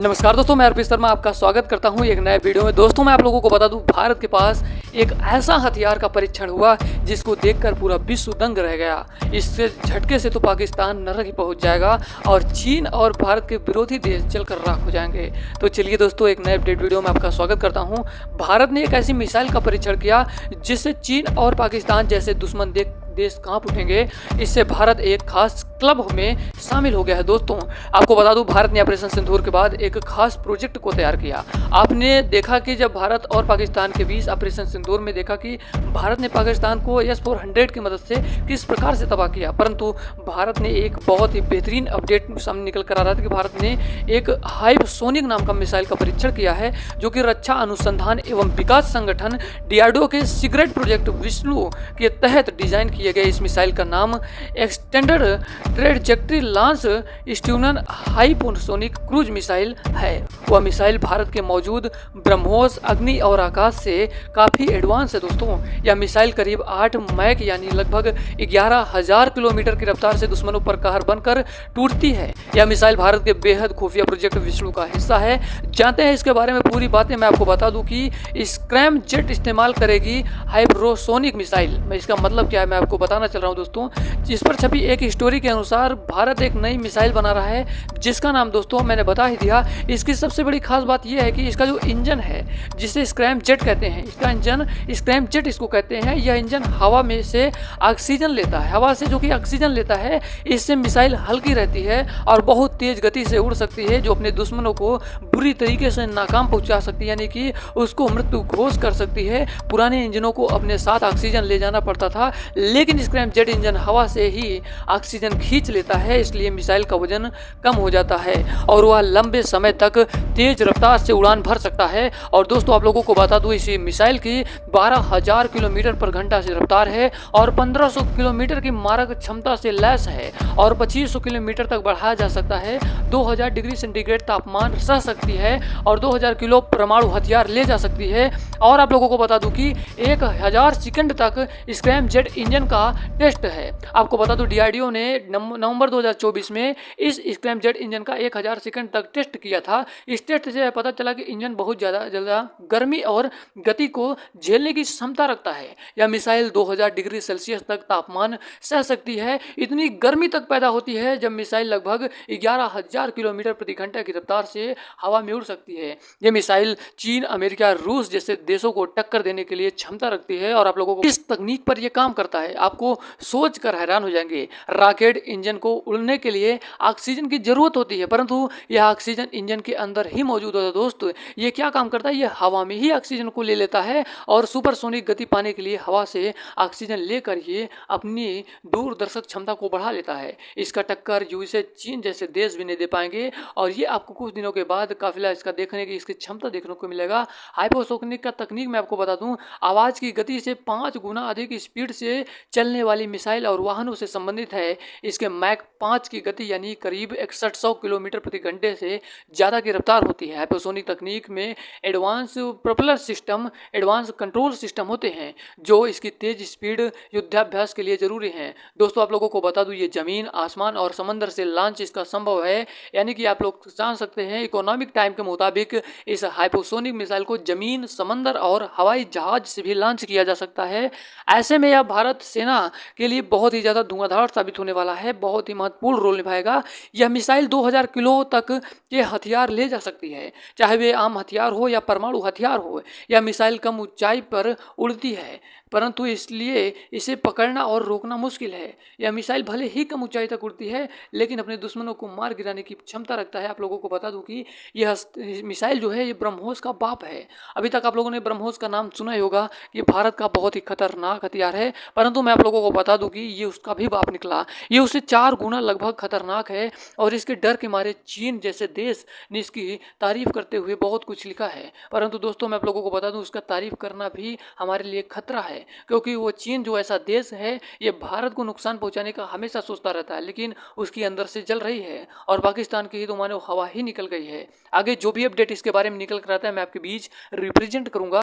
नमस्कार दोस्तों, मैं अर्पित शर्मा आपका स्वागत करता हूं एक नए वीडियो में। दोस्तों मैं आप लोगों को बता दूं, भारत के पास एक ऐसा हथियार का परीक्षण हुआ जिसको देखकर पूरा विश्व दंग रह गया। इससे झटके से तो पाकिस्तान नरक ही पहुंच जाएगा और चीन और भारत के विरोधी देश जलकर राख हो जाएंगे। तो चलिए दोस्तों, एक नए अपडेट वीडियो में आपका स्वागत करता हूँ। भारत ने एक ऐसी मिसाइल का परीक्षण किया जिससे चीन और पाकिस्तान जैसे दुश्मन देश कांप उठेंगे। इससे भारत एक खास क्लब में शामिल हो गया है। दोस्तों आपको बता दूं, भारत ने ऑपरेशन सिंदूर के बाद एक खास प्रोजेक्ट को तैयार किया। आपने देखा कि जब भारत और पाकिस्तान के बीच ऑपरेशन सिंदूर में देखा कि भारत ने पाकिस्तान को S-400 की मदद से किस प्रकार से तबाह किया, परंतु भारत ने एक बहुत ही बेहतरीन अपडेट सामने निकल कर आ रहा था कि भारत ने एक हाइपरसोनिक नाम का मिसाइल का परीक्षण किया है, जो कि रक्षा अनुसंधान एवं विकास संगठन DRDO के सीक्रेट प्रोजेक्ट विष्णु के तहत डिजाइन किए गए। इस मिसाइल का नाम एक्सटेंडेड ट्रेजेक्टरी लॉन्च स्ट्यूनन हाइपरसोनिक क्रूज मिसाइल है। वह मिसाइल भारत के मौजूद ब्रह्मोस, अग्नि और आकाश से काफ़ी एडवांस है। दोस्तों यह मिसाइल करीब 8 मैक यानी लगभग 11,000 किलोमीटर की रफ्तार से दुश्मनों पर कहर बनकर टूटती है। यह मिसाइल भारत के बेहद खुफिया प्रोजेक्ट विष्णु का हिस्सा है। जानते हैं इसके बारे में पूरी बातें। मैं आपको बता दूं कि स्क्रैम जेट इस्तेमाल करेगी हाइपरसोनिक मिसाइल। मैं इसका मतलब क्या है मैं आपको बताना चल रहा हूं। दोस्तों इस पर छपी एक स्टोरी के अनुसार भारत एक नई मिसाइल बना रहा है जिसका नाम दोस्तों मैंने बता ही दिया। इसकी सबसे बड़ी खास बात यह है कि इसका जो इंजन है, जिसे स्क्रैम जेट कहते हैं, इसका इंजन स्क्रैम जेट इसको कहते हैं। यह इंजन हवा में से ऑक्सीजन लेता है, हवा से जो कि ऑक्सीजन लेता है। इससे मिसाइल हल्की रहती है और बहुत तेज गति से उड़ सकती है, जो अपने दुश्मनों को बुरी तरीके से नाकाम पहुंचा सकती है, यानी कि उसको मृत्यु घोष कर सकती है। पुराने इंजनों को अपने साथ ऑक्सीजन ले जाना पड़ता था, लेकिन स्क्रैम जेट इंजन हवा से ही ऑक्सीजन खींच लेता है, इसलिए मिसाइल का वजन कम हो जाता है और वह लंबे समय तक तेज रफ्तार से उड़ान भर सकता है। और दोस्तों आप लोगों को बता दूं, इस मिसाइल की 12,000 किलोमीटर पर घंटा से रफ्तार है और 1500 किलोमीटर की मारक क्षमता से लैस है और 2500 किलोमीटर तक बढ़ाया जा सकता है। 2000 डिग्री सेंटीग्रेड तापमान सह सकती है और 2000 किलो परमाणु हथियार ले जा सकती है। और आप लोगों को बता दूं कि 1000 सेकंड तक स्क्रैम जेट इंजन का टेस्ट है। आपको बता दूं, DRDO ने नवंबर 2024 में इस स्क्रैम जेट इंजन का 1000 सेकंड तक टेस्ट किया था। इस टेस्ट से पता चला कि इंजन बहुत ज़्यादा गर्मी और गति को झेलने की क्षमता रखता है। यह मिसाइल 2000 डिग्री सेल्सियस तक तापमान सह सकती है। इतनी गर्मी तक पैदा होती है जब मिसाइल लगभग 11,000 किलोमीटर प्रति घंटा की रफ्तार से हवा में उड़ सकती है। यह मिसाइल चीन, अमेरिका, रूस जैसे देशों को टक्कर देने के लिए क्षमता रखती है। और आप लोगों को इस तकनीक पर यह काम करता है, आपको सोच कर हैरान हो जाएंगे। रॉकेट इंजन को उड़ने के लिए ऑक्सीजन की जरूरत होती है, परंतु यह ऑक्सीजन इंजन के अंदर ही मौजूद होता है। दोस्तों ये क्या काम करता है, यह हवा में ही ऑक्सीजन को ले लेता है और सुपरसोनिक गति पाने के लिए हवा से ऑक्सीजन लेकर ये अपनी दूरदर्शक क्षमता को बढ़ा लेता है। इसका टक्कर यूएसए, चीन जैसे देश भी नहीं दे पाएंगे और ये आपको कुछ दिनों के बाद काफिला इसका देखने की इसकी क्षमता देखने को मिलेगा। हाइपरसोनिक का तकनीक मैं आपको बता दूं, आवाज की गति से 5 गुना अधिक स्पीड से चलने वाली मिसाइल और वाहनों से संबंधित है। इसके मैक 5 की गति यानी करीब 6100 किलोमीटर प्रति घंटे से ज़्यादा की रफ्तार होती है। हाइपरसोनिक तकनीक में advance propeller system, advance control system होते हैं जो इसकी तेज स्पीड युद्धाभ्यास के लिए जरूरी हैं। दोस्तों आप लोगों को बता दूं, ये जमीन, आसमान और समंदर से लॉन्च इसका संभव है, यानी कि आप लोग जान सकते हैं इकोनॉमिक टाइम के मुताबिक इस हाइपरसोनिक मिसाइल को जमीन, समंदर और हवाई जहाज से भी लॉन्च किया जा सकता है। ऐसे में यह भारत सेना के लिए बहुत ही ज़्यादा धुआंधार साबित होने वाला है, बहुत ही महत्वपूर्ण रोल निभाएगा। यह मिसाइल 2000 किलो तक के हथियार ले जा सकती है, चाहे वे आम हथियार हो या परमाणु हथियार हो। यह मिसाइल कम ऊंचाई पर उड़ती है, परंतु इसलिए इसे पकड़ना और रोकना मुश्किल है। यह मिसाइल भले ही कम ऊंचाई तक उड़ती है, लेकिन अपने दुश्मनों को मार गिराने की क्षमता रखता है। आप लोगों को बता दूं कि यह मिसाइल जो है ये ब्रह्मोस का बाप है। अभी तक आप लोगों ने ब्रह्मोस का नाम सुना ही होगा। ये भारत का बहुत ही खतरनाक हथियार है, परंतु मैं आप लोगों को बता दूं कि ये उसका भी बाप निकला। ये उससे 4 गुना लगभग खतरनाक है और इसके डर के मारे चीन जैसे देश ने इसकी तारीफ करते हुए बहुत कुछ लिखा है। परंतु दोस्तों मैं आप लोगों को बता दूं, उसका तारीफ करना भी हमारे लिए खतरा है, क्योंकि वो चीन जो ऐसा देश है ये भारत को नुकसान पहुंचाने का हमेशा सोचता रहता है, लेकिन उसकी अंदर से जल रही है और पाकिस्तान की ही तो मानो हवा ही निकल गई है। आगे जो भी अपडेट इसके बारे में निकल कर आता है मैं आपके बीच रिप्रेजेंट करूंगा।